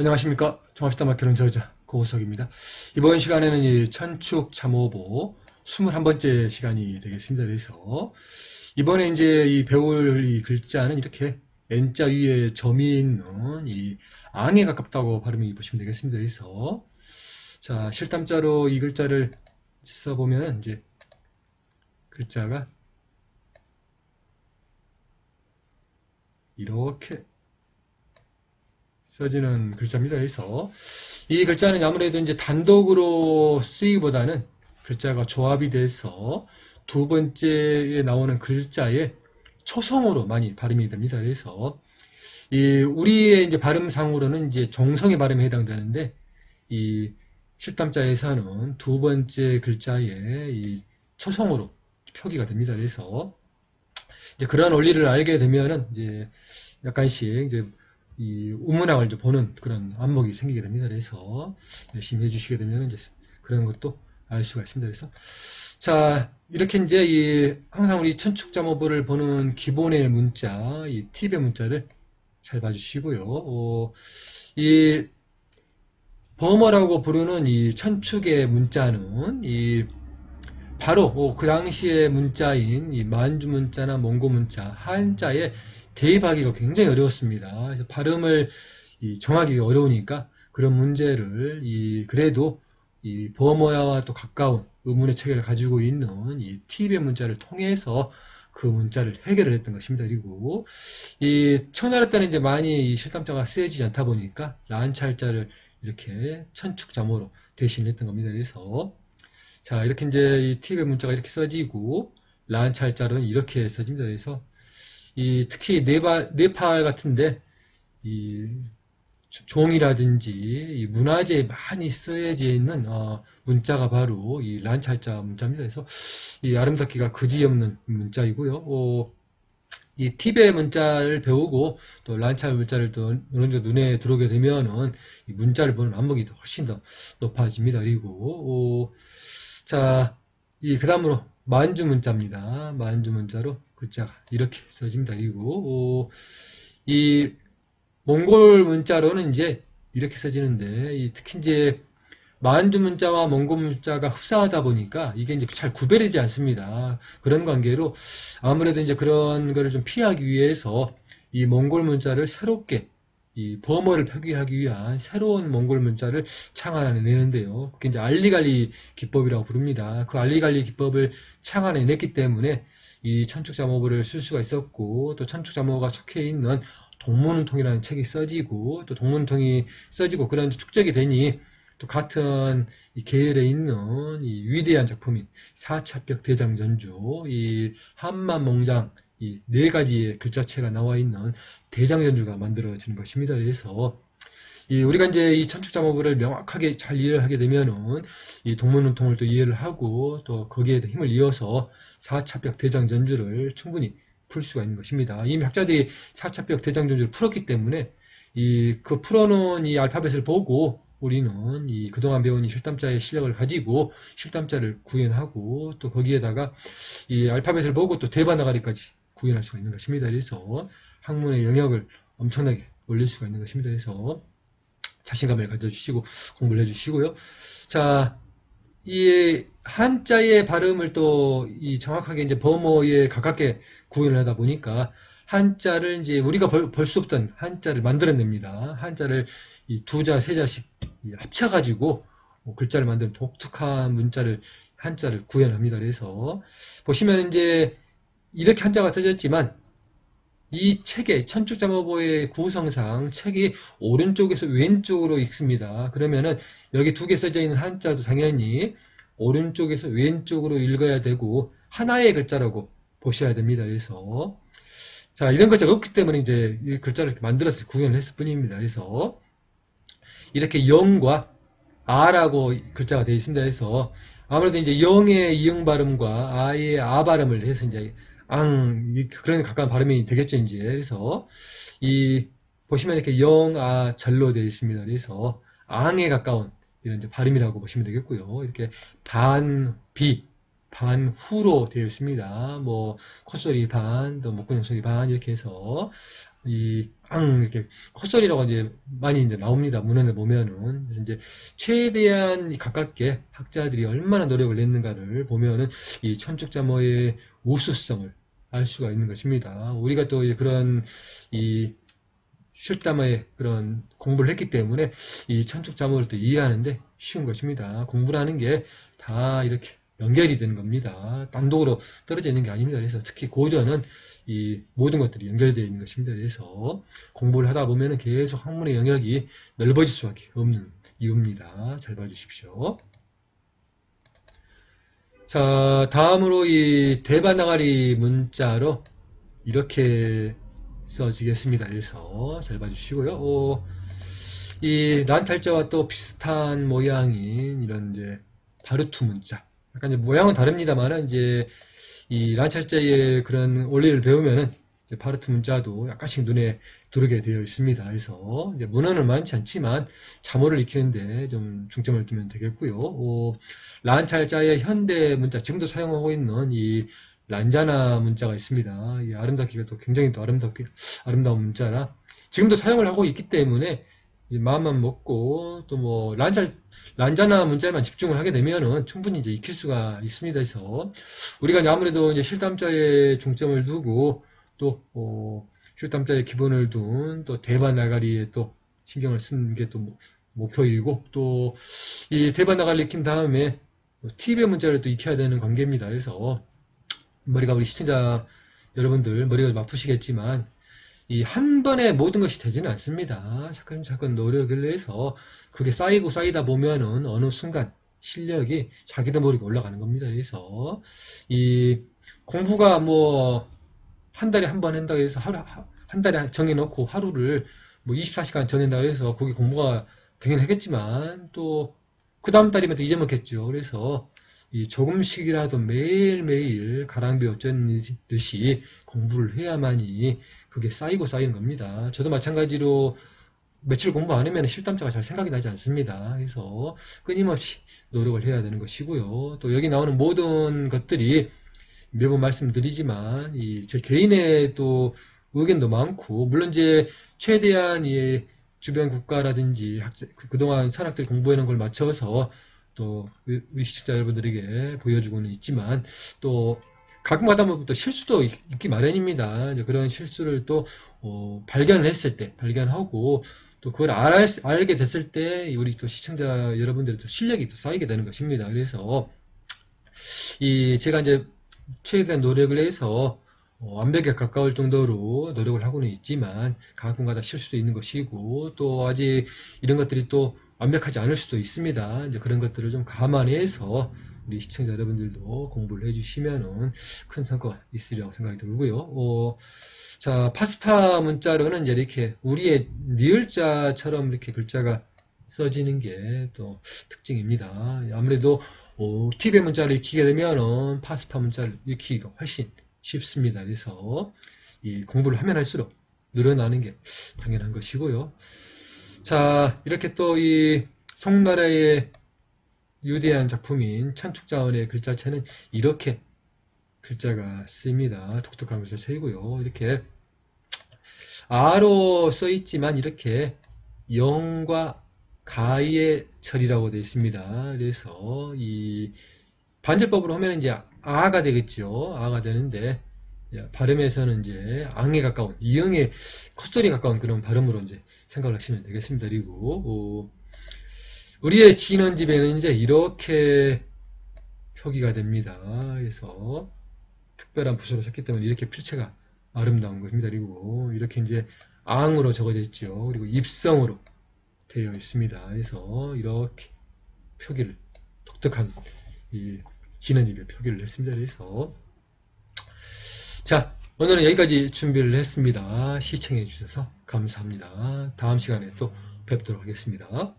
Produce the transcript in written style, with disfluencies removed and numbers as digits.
안녕하십니까. 종합시다마켓론 저자 고우석입니다. 이번 시간에는 이 천축참호보 21번째 시간이 되겠습니다. 그래서 이번에 이제 이 배울 이 글자는 이렇게 N자 위에 점이 있는 이 앙에 가깝다고 발음해 보시면 되겠습니다. 그래서 자, 실담자로 이 글자를 써보면 이제 글자가 이렇게 써지는 글자입니다. 그래서 이 글자는 아무래도 이제 단독으로 쓰기보다는 글자가 조합이 돼서 두 번째에 나오는 글자의 초성으로 많이 발음이 됩니다. 그래서 이 우리의 이제 발음상으로는 이제 정성의 발음에 해당되는데 이 실담자에서는 두 번째 글자의 이 초성으로 표기가 됩니다. 그래서 이제 그런 원리를 알게 되면은 이제 약간씩 이제 이 우문학을 이제 보는 그런 안목이 생기게 됩니다. 그래서 열심히 해주시게 되면 이제 그런 것도 알 수가 있습니다. 그래서 자, 이렇게 이제 이 항상 우리 천축자모보를 보는 기본의 문자, 이 팁의 문자를 잘 봐주시고요. 이 범어라고 부르는 이 천축의 문자는 이 바로 그 당시의 문자인 이 만주 문자나 몽고 문자, 한자에 대입하기가 굉장히 어려웠습니다. 그래서 발음을 정하기 어려우니까 그런 문제를 그래도 이 범어와 또 가까운 의문의 체계를 가지고 있는 이 팁의 문자를 통해서 그 문자를 해결을 했던 것입니다. 그리고 이 청나라 때는 이제 많이 이 실담자가 쓰여지지 않다 보니까 란찰자를 이렇게 천축자모로 대신했던 겁니다. 그래서 자, 이렇게 이제 이 팁의 문자가 이렇게 써지고 란찰자는 이렇게 써집니다. 그래서 특히 네팔 같은데 이 종이라든지 이 문화재에 많이 쓰여져 있는 문자가 바로 이 란찰자 문자입니다. 그래서 이 아름답기가 그지없는 문자이고요. 이 팁의 문자를 배우고 또 란찰 문자를 또 어느 정도 눈에 들어오게 되면은 이 문자를 보는 안목이 훨씬 더 높아집니다. 그리고 자, 그 다음으로 만주 문자입니다. 만주 문자로 글자가 이렇게 써집니다. 그리고 이 몽골 문자로는 이제 이렇게 써지는데 특히 이제 만주 문자와 몽골 문자가 흡사하다 보니까 이게 이제 잘 구별되지 않습니다. 그런 관계로 아무래도 이제 그런 거를 좀 피하기 위해서 이 몽골 문자를 새롭게 이 범어를 표기하기 위한 새로운 몽골 문자를 창안해내는데요. 그게 이제 알리갈리 기법이라고 부릅니다. 그 알리갈리 기법을 창안해냈기 때문에 이 천축자모보를 쓸 수가 있었고 또 천축자모가 속해 있는 동문운통이라는 책이 써지고 또 동문운통이 써지고 그런 축적이 되니 또 같은 이 계열에 있는 이 위대한 작품인 사차벽 대장전주, 이 한만몽장 이 네 가지의 글자체가 나와 있는 대장전주가 만들어지는 것입니다. 그래서 우리가 이제 이 천축자모보를 명확하게 잘 이해를 하게 되면은 이 동문운통을 또 이해를 하고 또 거기에 힘을 이어서 사차벽 대장전주를 충분히 풀 수가 있는 것입니다. 이미 학자들이 사차벽 대장전주를 풀었기 때문에 그 풀어놓은 이 알파벳을 보고 우리는 그동안 배운 이 실담자의 실력을 가지고 실담자를 구현하고 또 거기에다가 이 알파벳을 보고 또 대바나가리까지 구현할 수가 있는 것입니다. 그래서 학문의 영역을 엄청나게 올릴 수가 있는 것입니다. 그래서 자신감을 가져주시고 공부를 해주시고요. 자, 이 한자의 발음을 또 정확하게 이제 범어에 가깝게 구현을 하다 보니까 한자를 이제 우리가 볼 수 없던 한자를 만들어냅니다. 한자를 두 자, 세 자씩 합쳐가지고 글자를 만드는 독특한 한자를 구현합니다. 그래서 보시면 이제 이렇게 한자가 써졌지만 이 책의 천축자모보의 구성상 책이 오른쪽에서 왼쪽으로 읽습니다. 그러면은 여기 두 개 써져 있는 한자도 당연히 오른쪽에서 왼쪽으로 읽어야 되고 하나의 글자라고 보셔야 됩니다. 그래서 자, 이런 글자가 없기 때문에 이제 이 글자를 만들어서 구현을 했을 뿐입니다. 그래서 이렇게 영과 아라고 글자가 되어 있습니다. 그래서 아무래도 이제 영의 이응 발음과 아의 아 발음을 해서 이제 그런 가까운 발음이 되겠죠, 이제. 그래서 보시면 이렇게 영, 아, 절로 되어 있습니다. 그래서 앙에 가까운 이런 이제 발음이라고 보시면 되겠고요. 이렇게 반, 비, 반후로 되어 있습니다. 뭐 콧소리 반, 또 목구멍 소리 반 이렇게 해서 이렇게 콧소리라고 이제 많이 이제 나옵니다. 문헌에 보면은. 그래서 이제 최대한 가깝게 학자들이 얼마나 노력을 냈는가를 보면은 이 천축자모의 우수성을 알 수가 있는 것입니다. 우리가 또 그런 이 실담의 그런 공부를 했기 때문에 이 천축자모를 또 이해하는데 쉬운 것입니다. 공부라는 게 다 이렇게 연결이 되는 겁니다. 단독으로 떨어져 있는 게 아닙니다. 그래서 특히 고전은 이 모든 것들이 연결되어 있는 것입니다. 그래서 공부를 하다 보면 계속 학문의 영역이 넓어질 수밖에 없는 이유입니다. 잘 봐주십시오. 자, 다음으로 이 대바나가리 문자로 이렇게 써지겠습니다. 그래서 잘 봐주시고요. 이 란탈자와 또 비슷한 모양인 이런 이제 바르투 문자. 약간 이제 모양은 다릅니다만은 이제 이 란찰자의 그런 원리를 배우면은 이제 바르투 문자도 약간씩 눈에 들어오게 되어 있습니다. 그래서 이제 문헌은 많지 않지만 자모를 익히는데 좀 중점을 두면 되겠고요. 란찰자의 현대 문자, 지금도 사용하고 있는 이 란자나 문자가 있습니다. 이 아름답기가 또 굉장히 또 아름다운 문자라 지금도 사용을 하고 있기 때문에 마음만 먹고 또 뭐 란자나 문자에만 집중을 하게 되면은 충분히 이제 익힐 수가 있습니다. 그래서 우리가 아무래도 이제 실담자에 중점을 두고 또 실담자의 기본을 둔 또 대바나가리에 또 신경을 쓰는 게 또 목표이고 또 이 대바나가리를 익힌 다음에 팁의 문자를 또 익혀야 되는 관계입니다. 그래서 머리가 우리 시청자 여러분들 머리가 좀 아프시겠지만 이 한 번에 모든 것이 되지는 않습니다. 차근차근 노력을 해서 그게 쌓이고 쌓이다 보면은 어느 순간 실력이 자기도 모르게 올라가는 겁니다. 그래서 이 공부가 뭐 한 달에 한 번 한다고 해서 한 달에 정해놓고 하루를 뭐 24시간 정한다고 해서 그게 공부가 당연하겠지만 또 그 다음 달이면 또 잊어먹겠죠. 그래서 이 조금씩이라도 매일매일 가랑비 어쩌듯이 공부를 해야만이 그게 쌓이고 쌓이는 겁니다. 저도 마찬가지로 며칠 공부 안 하면 실담자가 잘 생각이 나지 않습니다. 그래서 끊임없이 노력을 해야 되는 것이고요. 또 여기 나오는 모든 것들이 매번 말씀드리지만 제 개인의 또 의견도 많고 물론 이제 최대한 이 주변 국가라든지 그동안 산학들 공부해놓은 걸 맞춰서 또 우리 시청자 여러분들에게 보여주고는 있지만 또 가끔 가다 보면 또 실수도 있기 마련입니다. 이제 그런 실수를 또 발견을 했을 때 발견하고 또 그걸 알게 됐을 때 우리 또 시청자 여러분들의 또 실력이 또 쌓이게 되는 것입니다. 그래서 제가 이제 최대한 노력을 해서 완벽에 가까울 정도로 노력을 하고는 있지만 가끔가다 실수도 있는 것이고 또 아직 이런 것들이 또 완벽하지 않을 수도 있습니다. 이제 그런 것들을 좀 감안해서 우리 시청자 여러분들도 공부를 해주시면은 큰 성과가 있으리라고 생각이 들고요. 자, 파스파 문자로는 이제 이렇게 우리의 니을자처럼 이렇게 글자가 써지는 게 또 특징입니다. 아무래도 팁의 문자를 익히게 되면은 파스파 문자를 익히기가 훨씬 쉽습니다. 그래서 이 공부를 하면 할수록 늘어나는 게 당연한 것이고요. 자, 이렇게 또 이 송나라의 유대한 작품인 천축자원의 글자체는 이렇게 글자가 쓰입니다. 독특한 글자체이고요. 이렇게 아로 써있지만 이렇게 영과 가의 철이라고 되어 있습니다. 그래서 이 반절법으로 하면 이제 아가 되겠죠. 아가 되는데 발음에서는 이제 앙에 가까운 이응의 콧소리에 가까운 그런 발음으로 이제 생각을 하시면 되겠습니다. 그리고 우리의 진원집에는 이제 이렇게 표기가 됩니다. 그래서 특별한 붓으로 썼기 때문에 이렇게 필체가 아름다운 것입니다. 그리고 이렇게 이제 앙으로 적어져 있죠. 그리고 입성으로 되어 있습니다. 그래서 이렇게 표기를 독특한 이 진원집에 표기를 했습니다. 그래서 자, 오늘은 여기까지 준비를 했습니다. 시청해 주셔서 감사합니다. 다음 시간에 또 뵙도록 하겠습니다.